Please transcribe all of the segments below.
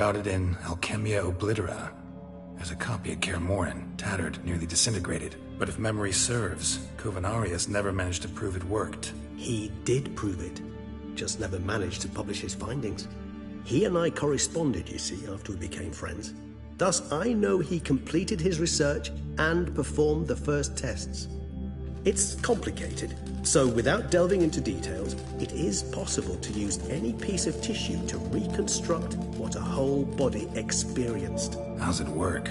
Found it in Alchemia Oblitera. There's a copy of Kaer Morhen, tattered, nearly disintegrated. But if memory serves, Covenarius never managed to prove it worked. He did prove it, just never managed to publish his findings. He and I corresponded, you see, after we became friends. Thus, I know he completed his research and performed the first tests. It's complicated, so without delving into details, it is possible to use any piece of tissue to reconstruct what a whole body experienced. How's it work?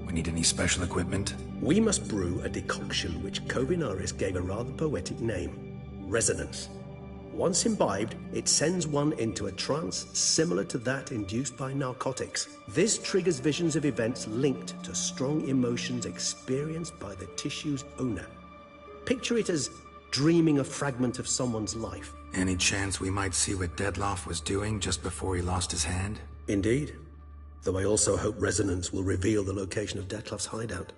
We need any special equipment? We must brew a decoction which Covenarius gave a rather poetic name: resonance. Once imbibed, it sends one into a trance similar to that induced by narcotics. This triggers visions of events linked to strong emotions experienced by the tissue's owner. Picture it as dreaming a fragment of someone's life. Any chance we might see what Dettlaff was doing just before he lost his hand? Indeed. Though I also hope resonance will reveal the location of Dettlaff's hideout.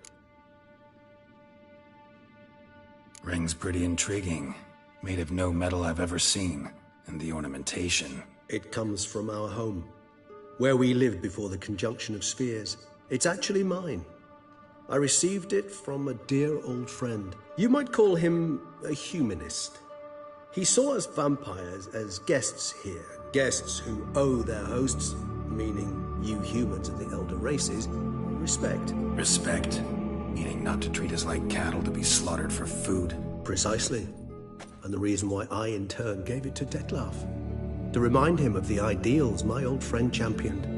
Ring's pretty intriguing. Made of no metal I've ever seen. And the ornamentation. It comes from our home, where we lived before the conjunction of spheres. It's actually mine. I received it from a dear old friend. You might call him a humanist. He saw us vampires as guests here, guests who owe their hosts, meaning you humans of the elder races, respect. Respect? Meaning not to treat us like cattle to be slaughtered for food? Precisely. And the reason why I, in turn, gave it to Dettlaff. To remind him of the ideals my old friend championed.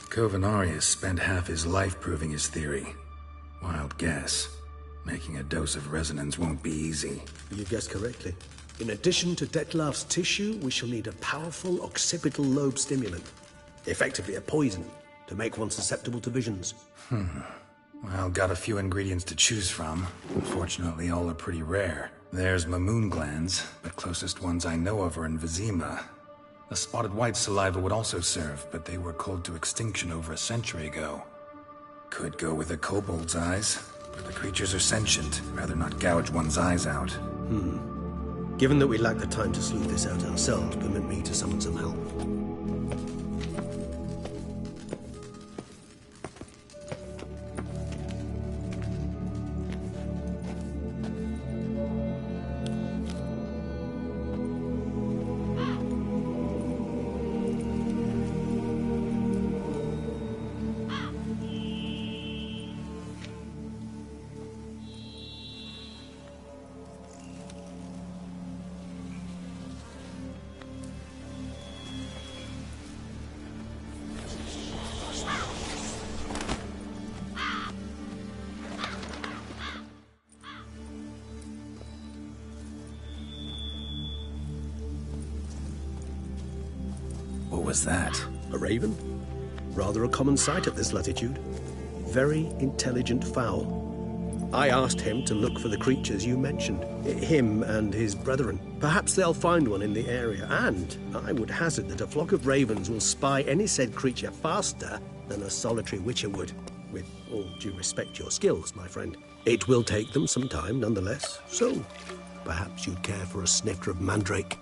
Covenarius spent half his life proving his theory. Wild guess. Making a dose of resonance won't be easy. You guessed correctly. In addition to Dettlaff's tissue, we shall need a powerful occipital lobe stimulant. Effectively a poison, to make one susceptible to visions. Well, got a few ingredients to choose from. Unfortunately, all are pretty rare. There's Mamoon glands, but closest ones I know of are in Vizima. A spotted white saliva would also serve, but they were cold to extinction over a century ago. Could go with a kobold's eyes, but the creatures are sentient. Rather not gouge one's eyes out. Given that we lack the time to sleuth this out ourselves, permit me to summon some help. What was that? A raven? Rather a common sight at this latitude. Very intelligent fowl. I asked him to look for the creatures you mentioned. Him and his brethren. Perhaps they'll find one in the area, and I would hazard that a flock of ravens will spy any said creature faster than a solitary witcher would. With all due respect to your skills, my friend. It will take them some time, nonetheless. So, perhaps you'd care for a snifter of mandrake.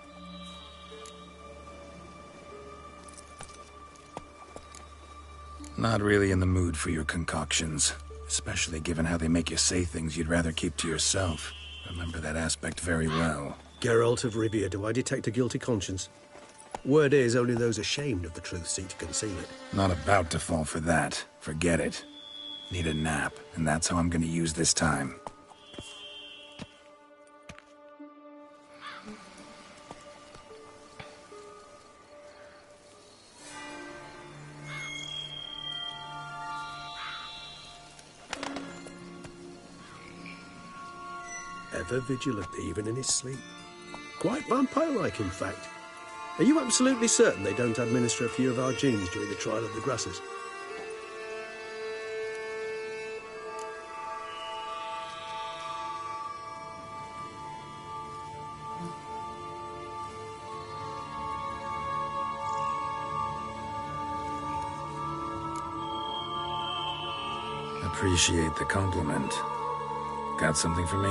Not really in the mood for your concoctions. Especially given how they make you say things you'd rather keep to yourself. Remember that aspect very well. Geralt of Rivia, do I detect a guilty conscience? Word is, only those ashamed of the truth seek to conceal it. Not about to fall for that. Forget it. Need a nap, and that's how I'm gonna use this time. Ever vigilant, even in his sleep. Quite vampire-like, in fact. Are you absolutely certain they don't administer a few of our genes during the trial of the grasses? Appreciate the compliment. Got something for me?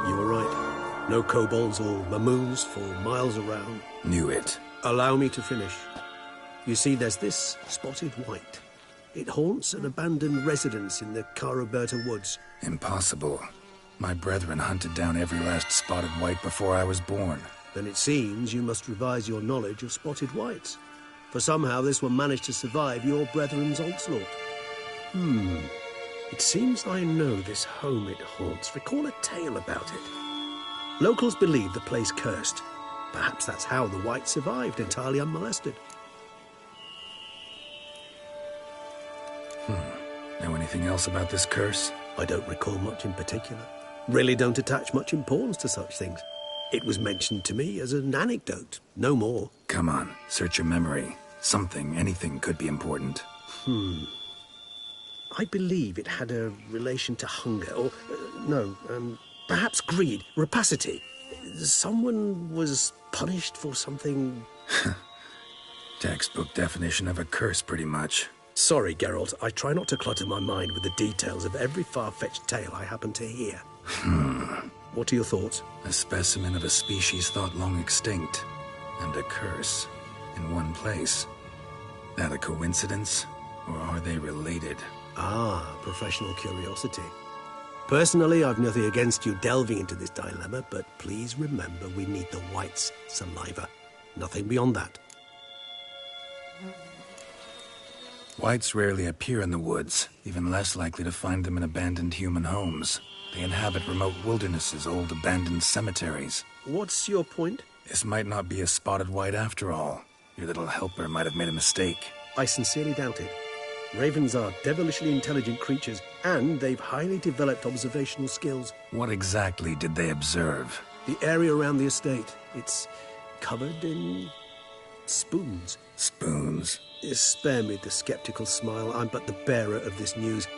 You were right. No kobolds or mamoons for miles around. Knew it. Allow me to finish. You see, there's this spotted white. It haunts an abandoned residence in the Caraberta woods. Impossible. My brethren hunted down every last spotted white before I was born. Then it seems you must revise your knowledge of spotted whites. For somehow this one managed to survive your brethren's onslaught. It seems I know this home it haunts. Recall a tale about it. Locals believe the place cursed. Perhaps that's how the white survived entirely unmolested. Know anything else about this curse? I don't recall much in particular. Really don't attach much importance to such things. It was mentioned to me as an anecdote, no more. Come on, search your memory. Something, anything could be important. I believe it had a relation to hunger, or, perhaps greed, rapacity. Someone was punished for something... Textbook definition of a curse, pretty much. Sorry, Geralt, I try not to clutter my mind with the details of every far-fetched tale I happen to hear. What are your thoughts? A specimen of a species thought long extinct, and a curse in one place. That a coincidence, or are they related? Ah, professional curiosity. Personally, I've nothing against you delving into this dilemma, but please remember we need the white's saliva. Nothing beyond that. Whites rarely appear in the woods, even less likely to find them in abandoned human homes. They inhabit remote wildernesses, old abandoned cemeteries. What's your point? This might not be a spotted white after all. Your little helper might have made a mistake. I sincerely doubt it. Ravens are devilishly intelligent creatures, and they've highly developed observational skills. What exactly did they observe? The area around the estate, it's covered in spoons. Spoons? Spare me the skeptical smile. I'm but the bearer of this news.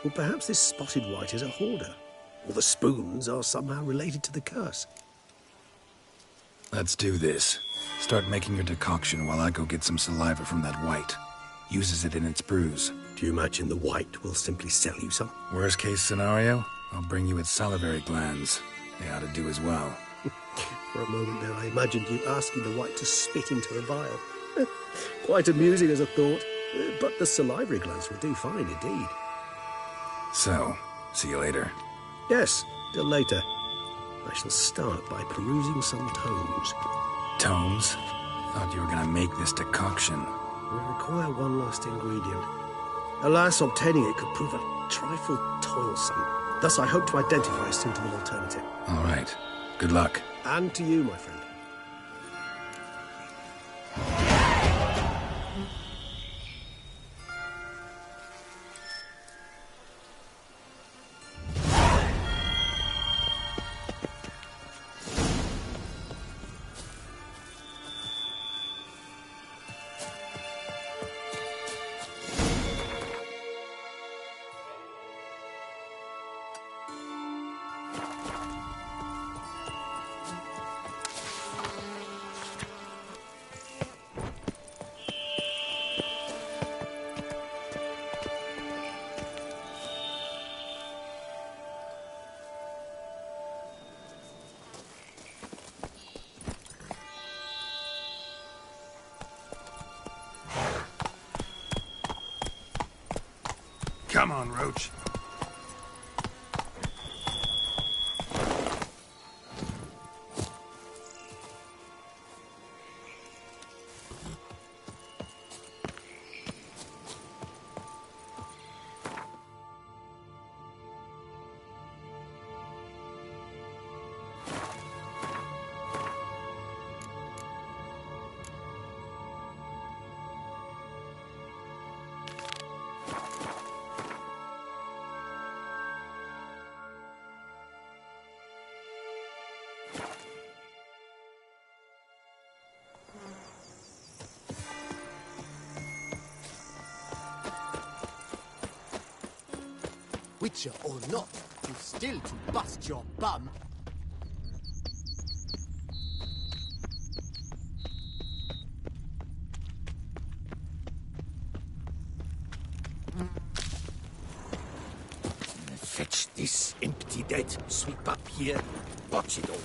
Or perhaps this spotted white is a hoarder. Or the spoons are somehow related to the curse. Let's do this. Start making your decoction while I go get some saliva from that white. Uses it in its brews. Do you imagine the white will simply sell you some? Worst case scenario, I'll bring you its salivary glands. They ought to do as well. For a moment there, I imagined you asking the white to spit into a vial. Quite amusing as a thought, but the salivary glands will do fine indeed. So, see you later. Yes, till later. I shall start by perusing some tomes. Tomes? Thought you were gonna make this decoction. We require one last ingredient. Alas, obtaining it could prove a trifle toilsome. Thus, I hope to identify a suitable alternative. All right. Good luck. And to you, my friend. Come on, Roach. Witcher or not, you still to bust your bum. Fetch this empty dead. Sweep up here. Watch it all.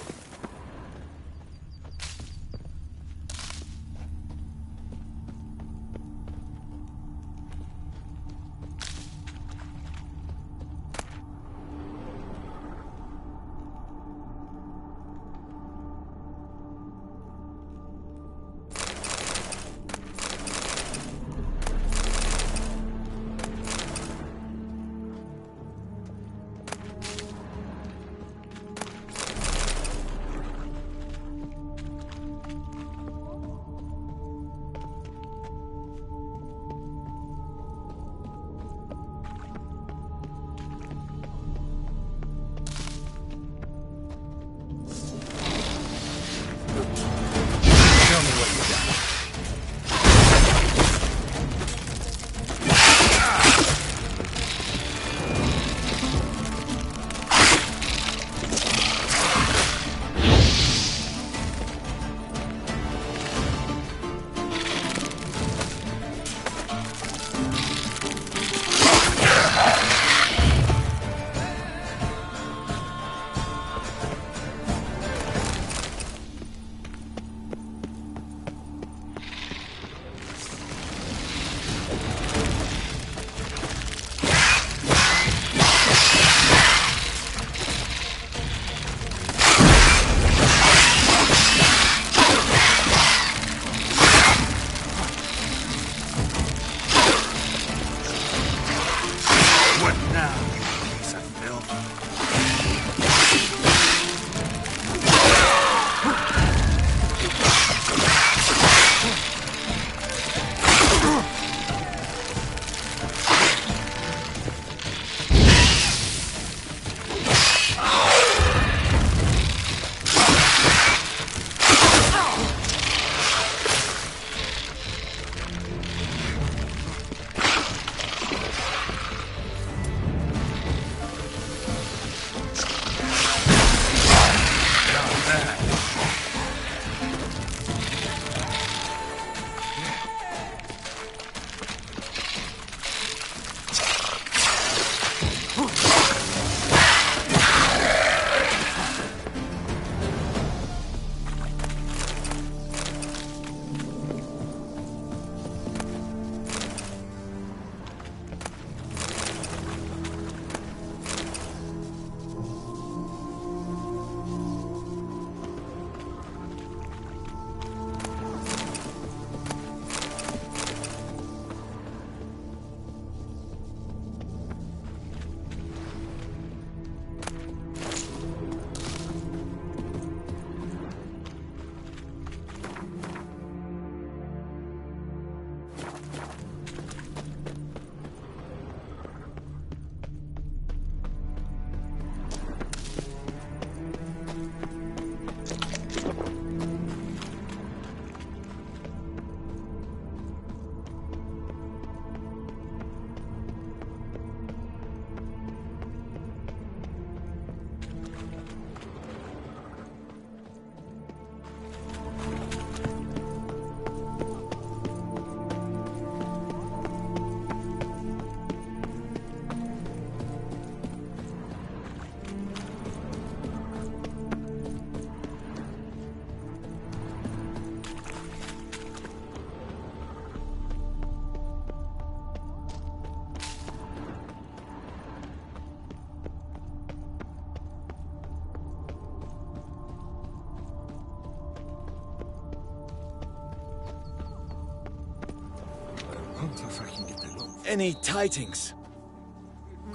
Any tidings?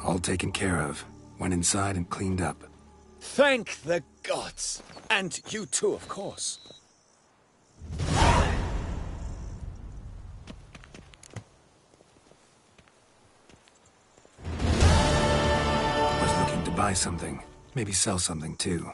All taken care of. Went inside and cleaned up. Thank the gods. And you too, of course. Was looking to buy something. Maybe sell something too.